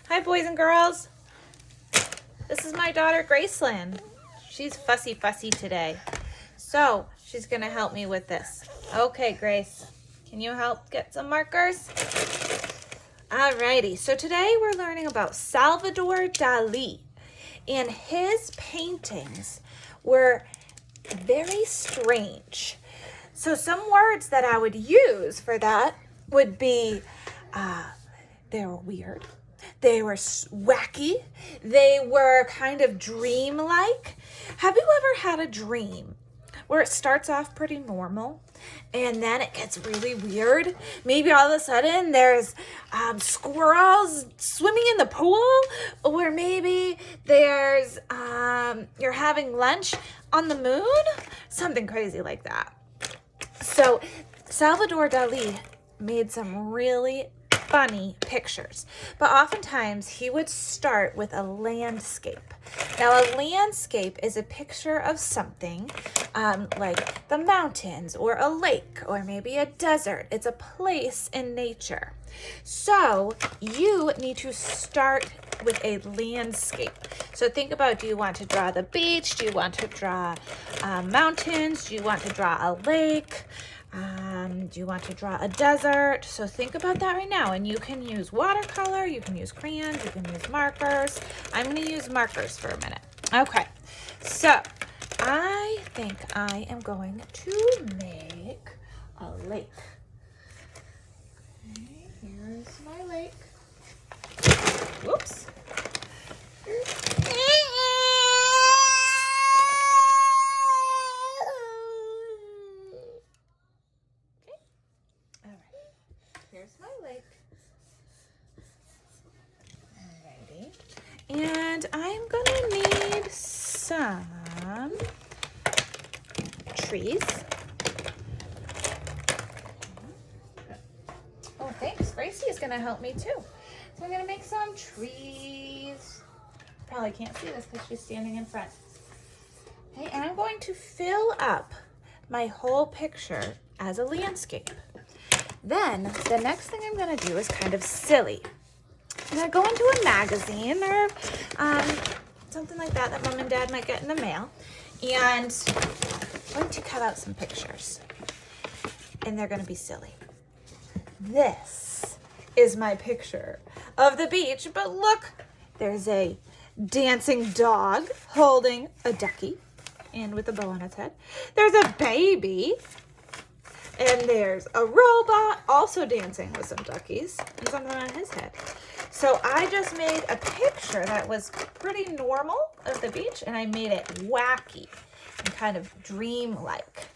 Hi, boys and girls. This is my daughter, Gracelyn. She's fussy today. So she's going to help me with this. Okay, Grace, can you help get some markers? Alrighty, so today we're learning about Salvador Dali. And his paintings were very strange. So some words that I would use for that would be, they were weird. They were wacky. They were kind of dream-like. Have you ever had a dream where it starts off pretty normal and then it gets really weird? Maybe all of a sudden there's squirrels swimming in the pool, or maybe there's you're having lunch on the moon, something crazy like that. So Salvador Dali made some really funny pictures, but oftentimes he would start with a landscape. Now, a landscape is a picture of something like the mountains or a lake or maybe a desert. It's a place in nature. So you need to start with a landscape. So think about, do you want to draw the beach? Do you want to draw mountains? Do you want to draw a lake? Do you want to draw a desert? So think about that right now. And you can use watercolor, you can use crayons, you can use markers. I'm going to use markers for a minute. Okay, so I think I am going to make a lake. Okay, here's my lake. Whoops. Here's my lake. Alrighty. And I'm gonna need some trees. Oh, thanks. Gracie is gonna help me too. So I'm gonna make some trees. Probably can't see this because she's standing in front. Okay, and I'm going to fill up my whole picture as a landscape. Then the next thing I'm going to do is kind of silly. I'm going to go into a magazine or something like that Mom and Dad might get in the mail, and I'm going to cut out some pictures, and they're going to be silly. This is my picture of the beach, but look, there's a dancing dog holding a ducky and with a bow on its head. There's a baby. And there's a robot also dancing with some duckies and something on his head. So I just made a picture that was pretty normal of the beach, and I made it wacky and kind of dream-like.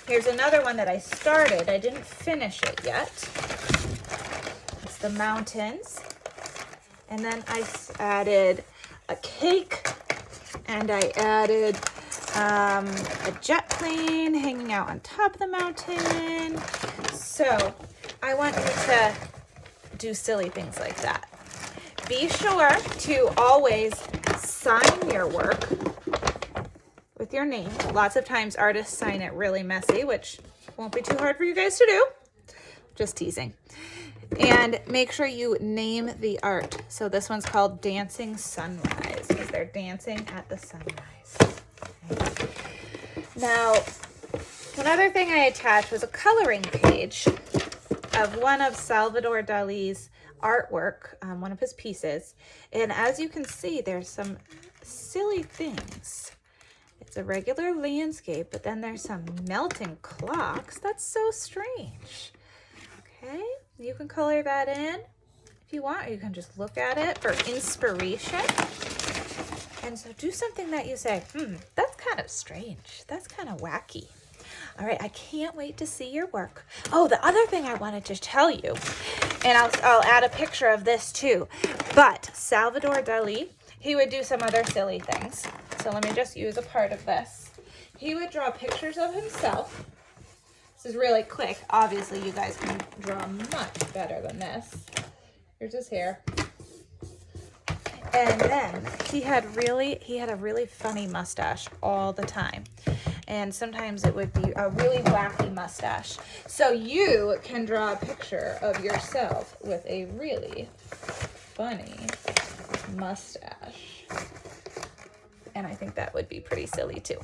Here's another one that I started. I didn't finish it yet. It's the mountains. And then I added a cake, and I added a jet plane hanging out on top of the mountain. So I want you to do silly things like that. Be sure to always sign your work with your name. Lots of times artists sign it really messy, which won't be too hard for you guys to do. Just teasing. And make sure you name the art. So this one's called Dancing Sunrise because they're dancing at the sunrise. Now, another thing I attached was a coloring page of one of Salvador Dali's artwork, one of his pieces. And as you can see, there's some silly things. It's a regular landscape, but then there's some melting clocks. That's so strange. Okay, you can color that in if you want, or you can just look at it for inspiration. And so do something that you say, that's kind of strange. That's kind of wacky. All right, I can't wait to see your work. Oh, the other thing I wanted to tell you, and I'll add a picture of this too, but Salvador Dali, he would do some other silly things. So let me just use a part of this. He would draw pictures of himself. This is really quick. Obviously, you guys can draw much better than this. Here's his hair. And then he had a really funny mustache all the time. And sometimes it would be a really wacky mustache. So you can draw a picture of yourself with a really funny mustache. And I think that would be pretty silly too.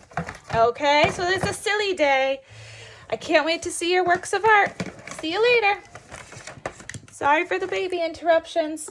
Okay, so there's a silly day. I can't wait to see your works of art. See you later. Sorry for the baby interruptions.